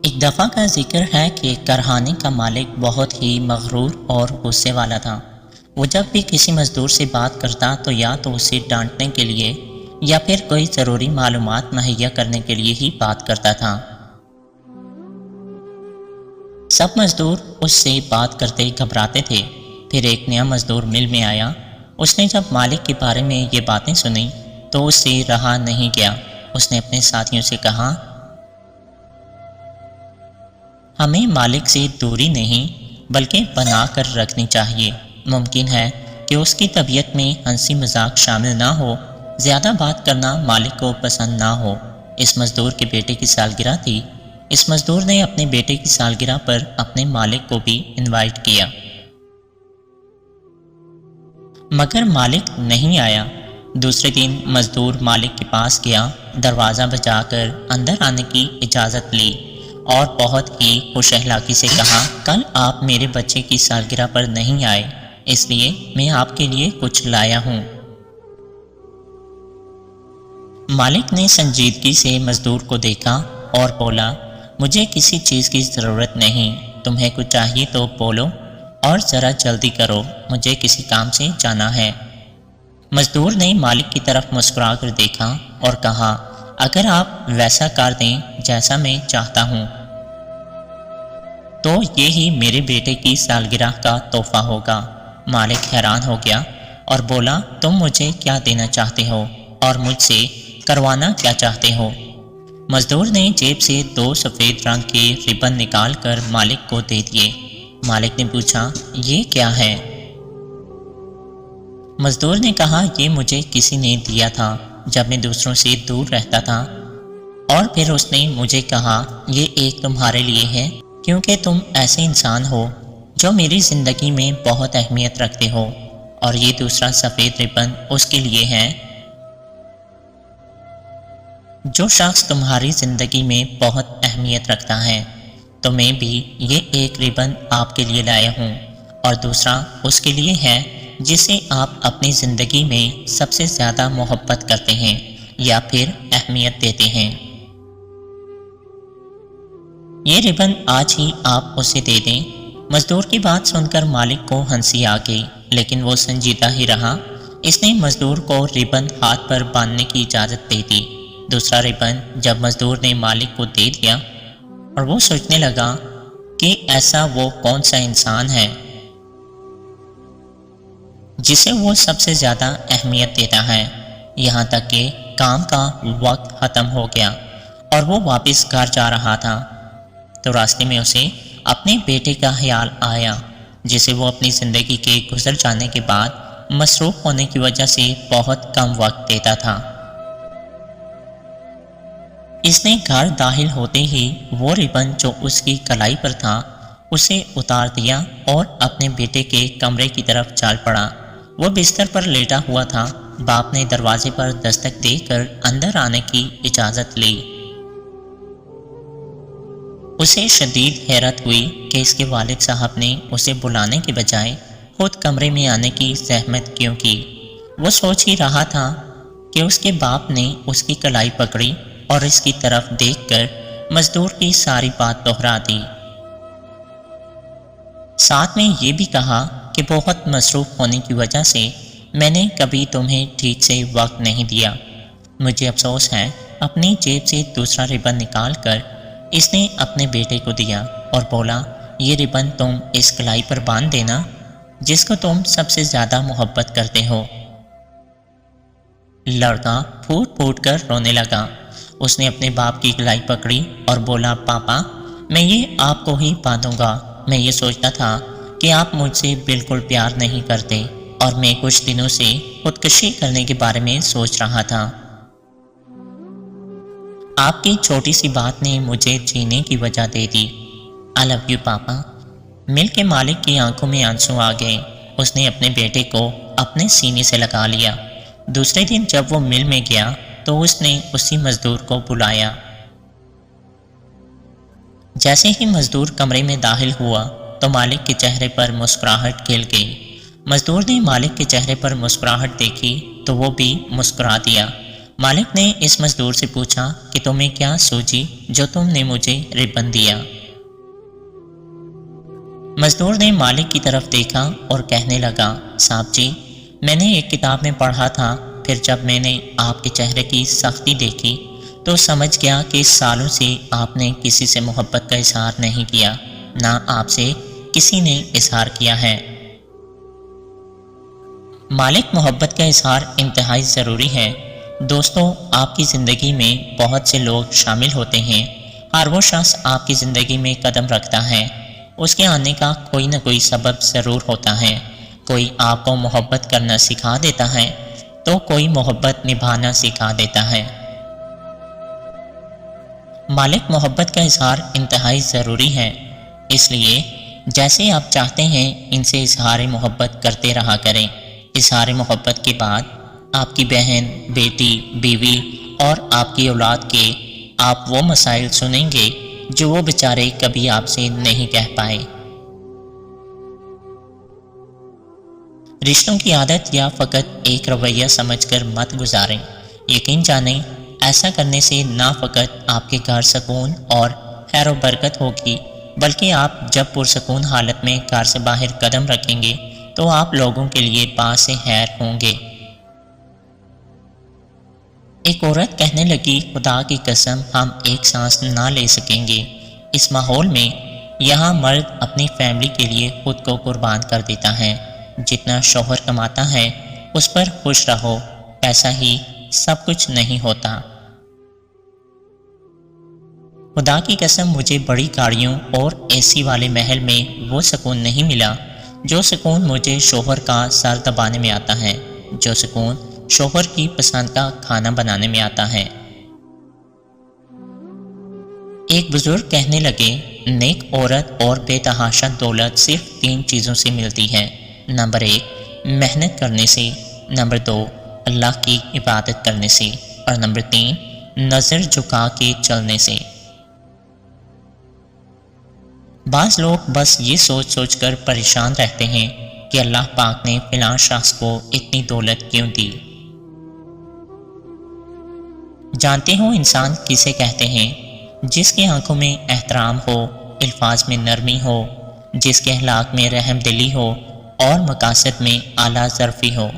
ایک دفعہ کا ذکر ہے کہ کارخانے کا مالک بہت ہی مغرور اور غصے والا تھا۔ وہ جب بھی کسی مزدور سے بات کرتا تو یا تو اسے ڈانٹنے کے لیے یا پھر کوئی ضروری معلومات مہیا کرنے کے لیے ہی بات کرتا تھا۔ سب مزدور اس سے بات کرتے گھبراتے تھے۔ پھر ایک نیا مزدور مل میں آیا۔ اس نے جب مالک کے بارے میں یہ باتیں سنی تو اس سے رہا نہیں گیا۔ اس نے اپنے ساتھیوں سے کہا، ہمیں مالک سے دوری نہیں بلکہ بنا کر رکھنی چاہیے۔ ممکن ہے کہ اس کی طبیعت میں ہنسی مذاق شامل نہ ہو، زیادہ بات کرنا مالک کو پسند نہ ہو۔ اس مزدور کے بیٹے کی سالگرہ تھی۔ اس مزدور نے اپنے بیٹے کی سالگرہ پر اپنے مالک کو بھی انوائٹ کیا، مگر مالک نہیں آیا۔ دوسرے دن مزدور مالک کے پاس گیا، دروازہ بجا کر اندر آنے کی اجازت لی اور بہت ہی خوش اخلاقی سے کہا، کل آپ میرے بچے کی سالگرہ پر نہیں آئے، اس لیے میں آپ کے لیے کچھ لایا ہوں۔ مالک نے سنجیدگی سے مزدور کو دیکھا اور بولا، مجھے کسی چیز کی ضرورت نہیں، تمہیں کچھ چاہیے تو بولو اور ذرا جلدی کرو، مجھے کسی کام سے جانا ہے۔ مزدور نے مالک کی طرف مسکرا کر دیکھا اور کہا، اگر آپ ویسا کر دیں جیسا میں چاہتا ہوں تو یہی میرے بیٹے کی سالگرہ کا تحفہ ہوگا۔ مالک حیران ہو گیا اور بولا، تم مجھے کیا دینا چاہتے ہو اور مجھ سے کروانا کیا چاہتے ہو؟ مزدور نے جیب سے 2 سفید رنگ کے ربن نکال کر مالک کو دے دیے۔ مالک نے پوچھا، یہ کیا ہے؟ مزدور نے کہا، یہ مجھے کسی نے دیا تھا جب میں دوسروں سے دور رہتا تھا، اور پھر اس نے مجھے کہا یہ ایک تمہارے لیے ہے کیونکہ تم ایسے انسان ہو جو میری زندگی میں بہت اہمیت رکھتے ہو، اور یہ دوسرا سفید ربن اس کے لیے ہے۔ جو شخص تمہاری زندگی میں بہت اہمیت رکھتا ہے، تو میں بھی یہ ایک ربن آپ کے لیے لایا ہوں، اور دوسرا اس کے لیے ہے جسے آپ اپنی زندگی میں سب سے زیادہ محبت کرتے ہیں یا پھر اہمیت دیتے ہیں۔ یہ ربن آج ہی آپ اسے دے دیں۔ مزدور کی بات سن کر مالک کو ہنسی آ گئی، لیکن وہ سنجیدہ ہی رہا۔ اس نے مزدور کو ربن ہاتھ پر باندھنے کی اجازت دے دی۔ دوسرا ربن جب مزدور نے مالک کو دے دیا اور وہ سوچنے لگا کہ ایسا وہ کون سا انسان ہے جسے وہ سب سے زیادہ اہمیت دیتا ہے، یہاں تک کہ کام کا وقت ختم ہو گیا اور وہ واپس گھر جا رہا تھا تو راستے میں اسے اپنے بیٹے کا خیال آیا، جسے وہ اپنی زندگی کے گزر جانے کے بعد مصروف ہونے کی وجہ سے بہت کم وقت دیتا تھا۔ اس نے گھر داخل ہوتے ہی وہ ربن جو اس کی کلائی پر تھا اسے اتار دیا اور اپنے بیٹے کے کمرے کی طرف چل پڑا۔ وہ بستر پر لیٹا ہوا تھا۔ باپ نے دروازے پر دستک دے کر اندر آنے کی اجازت لی۔ اسے شدید حیرت ہوئی کہ اس کے والد صاحب نے اسے بلانے کے بجائے خود کمرے میں آنے کی زحمت کیوں کی۔ وہ سوچ ہی رہا تھا کہ اس کے باپ نے اس کی کلائی پکڑی اور اس کی طرف دیکھ کر مزدور کی ساری بات دہرا دی، ساتھ میں یہ بھی کہا کہ بہت مصروف ہونے کی وجہ سے میں نے کبھی تمہیں ٹھیک سے وقت نہیں دیا، مجھے افسوس ہے۔ اپنی جیب سے دوسرا ربن نکال کر اس نے اپنے بیٹے کو دیا اور بولا، یہ ربن تم اس کلائی پر باندھ دینا جس کو تم سب سے زیادہ محبت کرتے ہو۔ لڑکا پھوٹ پھوٹ کر رونے لگا۔ اس نے اپنے باپ کی کلائی پکڑی اور بولا، پاپا میں یہ آپ کو ہی باندھوں گا، میں یہ سوچتا تھا کہ آپ مجھ سے بالکل پیار نہیں کرتے اور میں کچھ دنوں سے خودکشی کرنے کے بارے میں سوچ رہا تھا۔ آپ کی چھوٹی سی بات نے مجھے جینے کی وجہ دے دی۔ آئی لو یو پاپا۔ مل کے مالک کی آنکھوں میں آنسو آ گئے۔ اس نے اپنے بیٹے کو اپنے سینے سے لگا لیا۔ دوسرے دن جب وہ مل میں گیا تو اس نے اسی مزدور کو بلایا۔ جیسے ہی مزدور کمرے میں داخل ہوا تو مالک کے چہرے پر مسکراہٹ کھل گئی۔ مزدور نے مالک کے چہرے پر مسکراہٹ دیکھی تو وہ بھی مسکرا دیا۔ مالک نے اس مزدور سے پوچھا کہ تمہیں کیا سوچی جو تم نے مجھے ربن دیا؟ مزدور نے مالک کی طرف دیکھا اور کہنے لگا، صاحب جی، میں نے ایک کتاب میں پڑھا تھا، پھر جب میں نے آپ کے چہرے کی سختی دیکھی تو سمجھ گیا کہ سالوں سے آپ نے کسی سے محبت کا اظہار نہیں کیا، نہ آپ سے کسی نے اظہار کیا ہے۔ مالک، محبت کا اظہار انتہائی ضروری ہے۔ دوستو، آپ کی زندگی میں بہت سے لوگ شامل ہوتے ہیں۔ ہر وہ شخص آپ کی زندگی میں قدم رکھتا ہے، اس کے آنے کا کوئی نہ کوئی سبب ضرور ہوتا ہے۔ کوئی آپ کو محبت کرنا سکھا دیتا ہے تو کوئی محبت نبھانا سکھا دیتا ہے۔ مالک، محبت کا اظہار انتہائی ضروری ہے، اس لیے جیسے آپ چاہتے ہیں ان سے اظہار محبت کرتے رہا کریں۔ اظہار محبت کے بعد آپ کی بہن، بیٹی، بیوی اور آپ کی اولاد کے آپ وہ مسائل سنیں گے جو وہ بیچارے کبھی آپ سے نہیں کہہ پائے۔ رشتوں کی عادت یا فقط ایک رویہ سمجھ کر مت گزاریں۔ یقین جانیں، ایسا کرنے سے نہ فقط آپ کے گھر سکون اور خیر و برکت ہوگی، بلکہ آپ جب پرسکون حالت میں گھر سے باہر قدم رکھیں گے تو آپ لوگوں کے لیے باعث سے خیر ہوں گے۔ ایک عورت کہنے لگی، خدا کی قسم، ہم ایک سانس نہ لے سکیں گے اس ماحول میں۔ یہاں مرد اپنی فیملی کے لیے خود کو قربان کر دیتا ہے۔ جتنا شوہر کماتا ہے اس پر خوش رہو، پیسہ ہی سب کچھ نہیں ہوتا۔ خدا کی قسم، مجھے بڑی گاڑیوں اور اے سی والے محل میں وہ سکون نہیں ملا جو سکون مجھے شوہر کا سر دبانے میں آتا ہے، جو سکون شوہر کی پسند کا کھانا بنانے میں آتا ہے۔ ایک بزرگ کہنے لگے، نیک عورت اور بے تحاشا دولت صرف 3 چیزوں سے ملتی ہے۔ نمبر 1، محنت کرنے سے، نمبر 2، اللہ کی عبادت کرنے سے، اور نمبر 3، نظر جھکا کے چلنے سے۔ بعض لوگ بس یہ سوچ سوچ کر پریشان رہتے ہیں کہ اللہ پاک نے فلاں شخص کو اتنی دولت کیوں دی۔ جانتے ہو انسان کسے کہتے ہیں؟ جس کے آنکھوں میں احترام ہو، الفاظ میں نرمی ہو، جس کے اخلاق میں رحم دلی ہو اور مقاصد میں اعلیٰ ظرفی ہو۔